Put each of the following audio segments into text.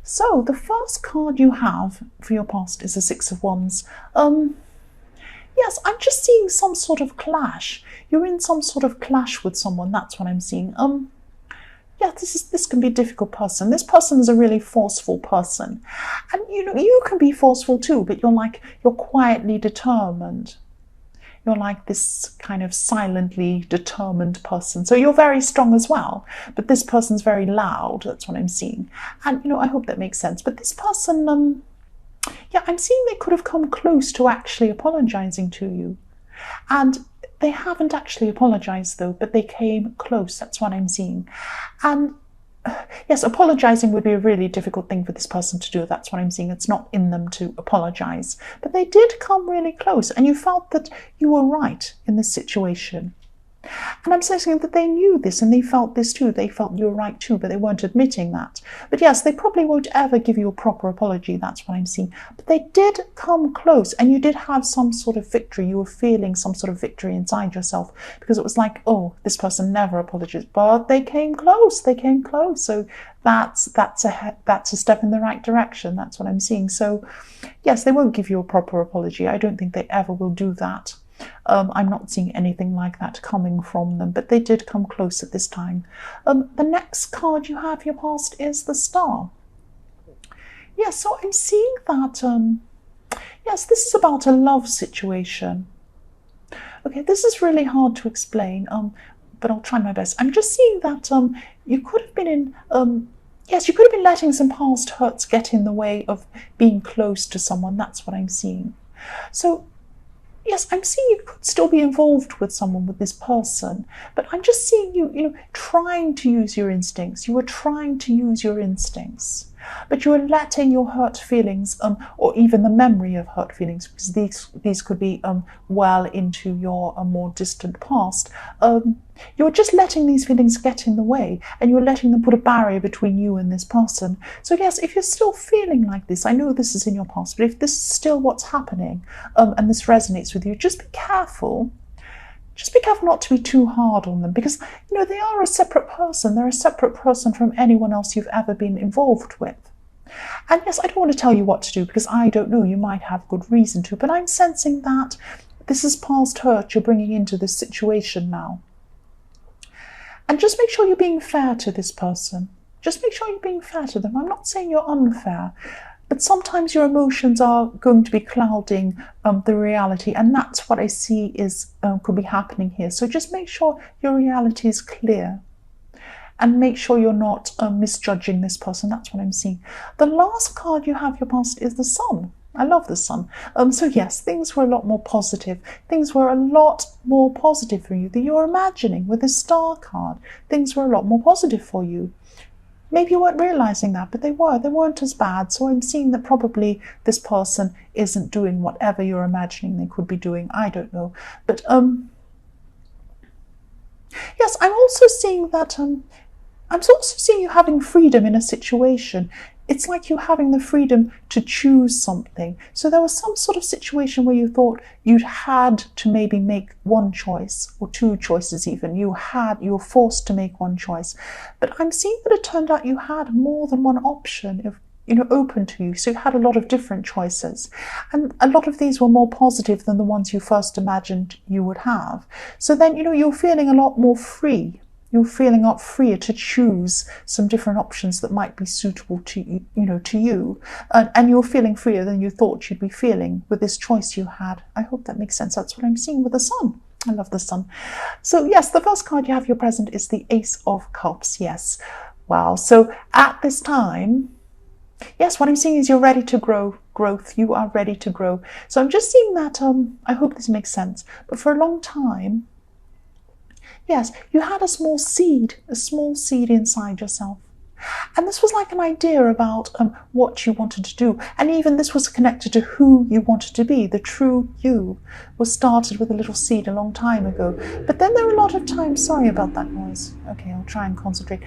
So the first card you have for your past is the Six of Wands. Yes, I'm just seeing some sort of clash. You're in some sort of clash with someone. That's what I'm seeing. Yeah, this can be a difficult person. This person is a really forceful person, and you can be forceful too. But you're quietly determined. You're like this kind of silently determined person. So you're very strong as well, but this person's very loud. That's what I'm seeing. And, I hope that makes sense. But this person, yeah, I'm seeing they could have come close to actually apologizing to you. And they haven't actually apologized though, but they came close. That's what I'm seeing. And yes, apologizing would be a really difficult thing for this person to do. That's what I'm seeing. It's not in them to apologize. But they did come really close, and you felt that you were right in this situation. And I'm saying that they knew this and they felt this too. They felt you were right too, but they weren't admitting that. But yes, they probably won't ever give you a proper apology. That's what I'm seeing. But they did come close, and you did have some sort of victory. You were feeling some sort of victory inside yourself, because it was like, oh, this person never apologized, but they came close. They came close. So that's a step in the right direction. That's what I'm seeing. So yes, they won't give you a proper apology. I don't think they ever will do that. I'm not seeing anything like that coming from them, but they did come close at this time. The next card you have your past is the Star. Yes, so I'm seeing that, yes, this is about a love situation. Okay, this is really hard to explain, but I'll try my best. I'm just seeing that you could have been in, yes, you could have been letting some past hurts get in the way of being close to someone. That's what I'm seeing. So yes, I'm seeing you could still be involved with someone, with this person, but I'm just seeing you, trying to use your instincts. You were trying to use your instincts, but you were letting your hurt feelings, or even the memory of hurt feelings, because these could be well into your more distant past. You're just letting these feelings get in the way, and you're letting them put a barrier between you and this person. So yes, if you're still feeling like this, I know this is in your past, but if this is still what's happening, and this resonates with you, just be careful. Just be careful not to be too hard on them, because they are a separate person. They're a separate person from anyone else you've ever been involved with. And yes, I don't want to tell you what to do, because I don't know, you might have good reason to, but I'm sensing that this is past hurt you're bringing into this situation now. And just make sure you're being fair to this person. Just make sure you're being fair to them. I'm not saying you're unfair, but sometimes your emotions are going to be clouding the reality, and that's what I see is could be happening here. So just make sure your reality is clear, and make sure you're not misjudging this person. That's what I'm seeing. The last card you have your past is the Sun. I love the Sun. So yes, things were a lot more positive. Things were a lot more positive for you than you were imagining with the Star card. Things were a lot more positive for you. Maybe you weren't realizing that, but they were. They weren't as bad. So I'm seeing that probably this person isn't doing whatever you're imagining they could be doing. I don't know. But yes, I'm also seeing that I'm also seeing you having freedom in a situation. It's like you having the freedom to choose something. So there was some sort of situation where you thought you'd had to maybe make one choice, or two choices even. You were forced to make one choice. But I'm seeing that it turned out you had more than one option open to you. So you had a lot of different choices. And a lot of these were more positive than the ones you first imagined you would have. So then, you're feeling a lot more free. You're feeling a lot freer to choose some different options that might be suitable to you, and you're feeling freer than you thought you'd be feeling with this choice you had. I hope that makes sense. That's what I'm seeing with the Sun. I love the Sun. So yes, the first card you have your present is the Ace of Cups. Yes. Wow. So at this time, yes, what I'm seeing is you're ready to growth. You are ready to grow. So I'm just seeing that, I hope this makes sense, but for a long time, yes, you had a small seed inside yourself. And this was like an idea about what you wanted to do. And even this was connected to who you wanted to be. The true you was started with a little seed a long time ago. But then there were a lot of times, sorry about that noise. Okay, I'll try and concentrate.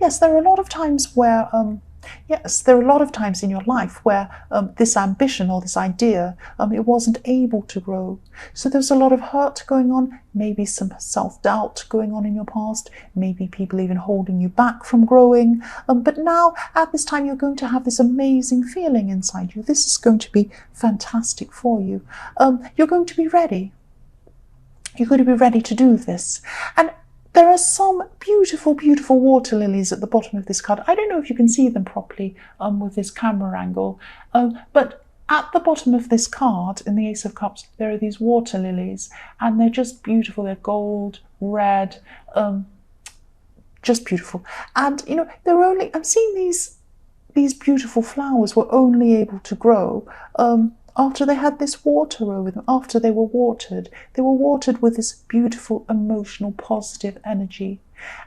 Yes, there are a lot of times where Yes, there are a lot of times in your life where this ambition or this idea, it wasn't able to grow. So there's a lot of hurt going on, maybe some self-doubt going on in your past, maybe people even holding you back from growing. But now, at this time, you're going to have this amazing feeling inside you. This is going to be fantastic for you. You're going to be ready. You're going to be ready to do this. And there are some beautiful, beautiful water lilies at the bottom of this card. I don't know if you can see them properly with this camera angle, but at the bottom of this card, in the Ace of Cups, there are these water lilies, and they're just beautiful. They're gold, red, just beautiful. And, you know, they're only, I'm seeing these beautiful flowers were only able to grow after they had this water over them, after they were watered. They were watered with this beautiful, emotional, positive energy.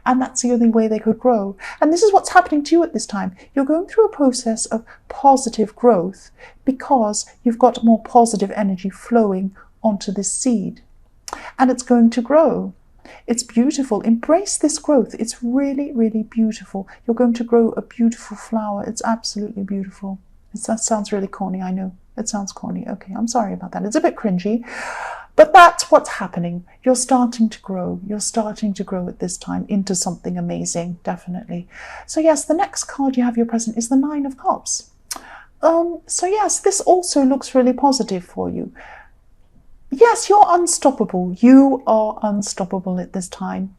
And that's the only way they could grow. And this is what's happening to you at this time. You're going through a process of positive growth because you've got more positive energy flowing onto this seed. And it's going to grow. It's beautiful. Embrace this growth. It's really, really beautiful. You're going to grow a beautiful flower. It's absolutely beautiful. That sounds really corny, I know. It sounds corny. Okay, I'm sorry about that. It's a bit cringy. But that's what's happening. You're starting to grow. You're starting to grow at this time into something amazing, definitely. So yes, the next card you have your present is the Nine of Cups. So yes, this also looks really positive for you. Yes, you're unstoppable. You are unstoppable at this time.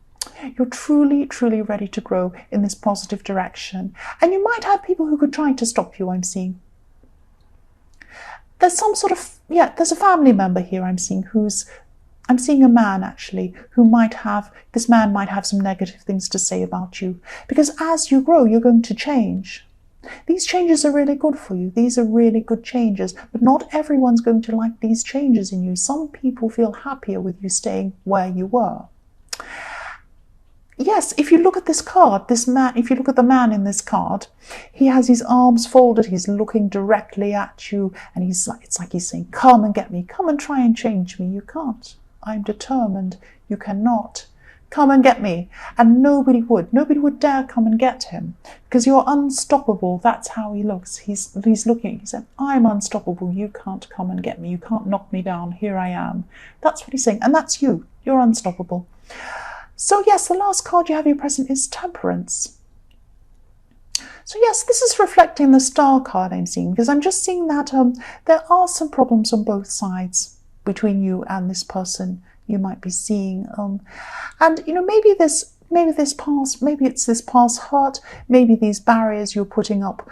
You're truly, truly ready to grow in this positive direction. And you might have people who could try to stop you, I'm seeing. There's some sort of, there's a family member here I'm seeing I'm seeing a man actually who this man might have some negative things to say about you. Because as you grow, you're going to change. These changes are really good for you. These are really good changes. But not everyone's going to like these changes in you. Some people feel happier with you staying where you were. Yes, if you look at this card, if you look at the man in this card, he has his arms folded, he's looking directly at you, and it's like he's saying, come and get me, come and try and change me. You can't. I'm determined. You cannot. Come and get me. And nobody would dare come and get him, because you're unstoppable. That's how he looks. He's looking at you, he said, I'm unstoppable. You can't come and get me. You can't knock me down. Here I am. That's what he's saying. And that's you. You're unstoppable. So yes, the last card you have your present is Temperance. So yes, this is reflecting the Star card I'm seeing, because I'm just seeing that there are some problems on both sides between you and this person you might be seeing. And you know, maybe it's this past hurt, maybe these barriers you're putting up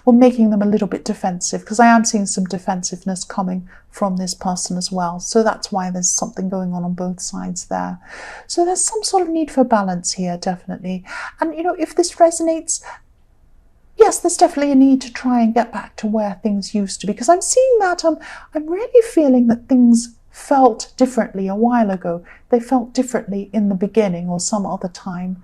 or making them a little bit defensive, because I am seeing some defensiveness coming from this person as well. So that's why there's something going on both sides there. So there's some sort of need for balance here, definitely. And you know, if this resonates, yes, there's definitely a need to try and get back to where things used to be, because I'm seeing that I'm really feeling that things felt differently a while ago. They felt differently in the beginning or some other time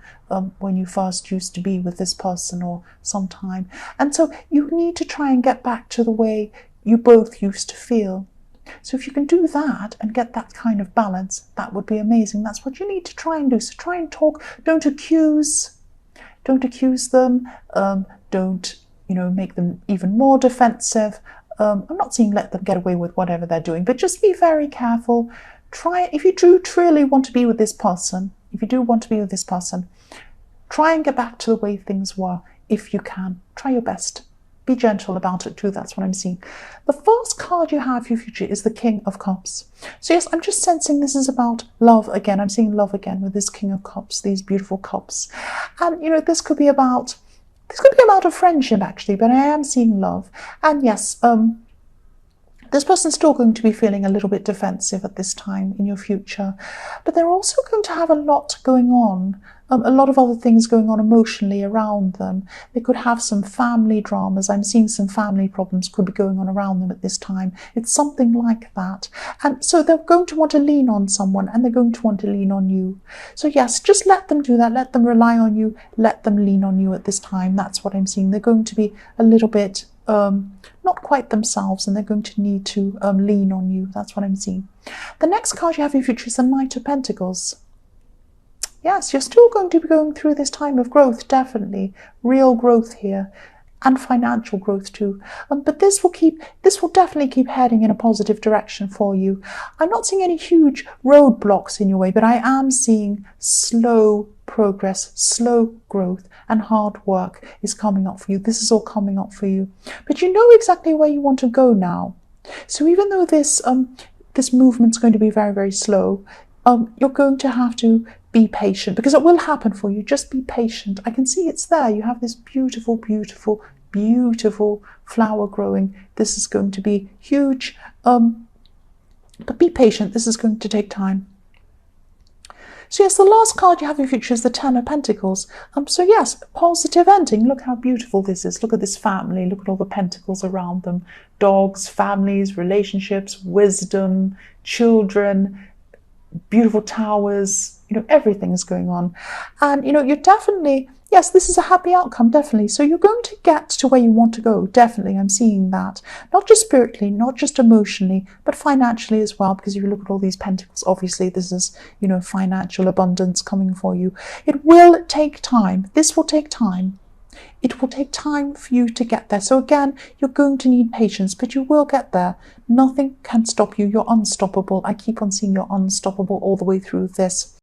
when you first used to be with this person or sometime. And so you need to try and get back to the way you both used to feel. So if you can do that and get that kind of balance, that would be amazing. That's what you need to try and do. So try and talk. Don't accuse them. Don't, you know, make them even more defensive. I'm not saying let them get away with whatever they're doing, but just be very careful. If you do truly want to be with this person, try and get back to the way things were if you can. Try your best. Be gentle about it too, that's what I'm seeing. The first card you have for your future is the King of Cups. So yes, I'm just sensing this is about love again. I'm seeing love again with this King of Cups, these beautiful cups. And you know, this could be about a friendship actually, but I am seeing love. And yes, this person's still going to be feeling a little bit defensive at this time in your future, but they're also going to have a lot going on, a lot of other things going on emotionally around them. They could have some family dramas. I'm seeing some family problems could be going on around them at this time. It's something like that. And so they're going to want to lean on someone, and they're going to want to lean on you. So yes, just let them do that. Let them rely on you. Let them lean on you at this time. That's what I'm seeing. They're going to be a little bit not quite themselves, and they're going to need to lean on you. That's what I'm seeing. The next card you have in your future is the Knight of Pentacles. Yes, you're still going to be going through this time of growth, definitely. Real growth here. And financial growth too. But this will definitely keep heading in a positive direction for you. I'm not seeing any huge roadblocks in your way, but I am seeing slow progress, slow growth, and hard work is coming up for you. This is all coming up for you. But you know exactly where you want to go now. So even though this movement's going to be very, very slow, you're going to have to be patient, because it will happen for you. Just be patient. I can see it's there. You have this beautiful, beautiful, beautiful flower growing. This is going to be huge. But be patient. This is going to take time. So yes, the last card you have in your future is the Ten of Pentacles. So yes, positive ending. Look how beautiful this is. Look at this family. Look at all the pentacles around them. Dogs, families, relationships, wisdom, children, beautiful towers, everything is going on. And, you're definitely, yes, this is a happy outcome, definitely. So you're going to get to where you want to go, definitely. I'm seeing that. Not just spiritually, not just emotionally, but financially as well, because if you look at all these pentacles, obviously this is, financial abundance coming for you. It will take time. This will take time. It will take time for you to get there. So again, you're going to need patience, but you will get there. Nothing can stop you. You're unstoppable. I keep on seeing you're unstoppable all the way through this.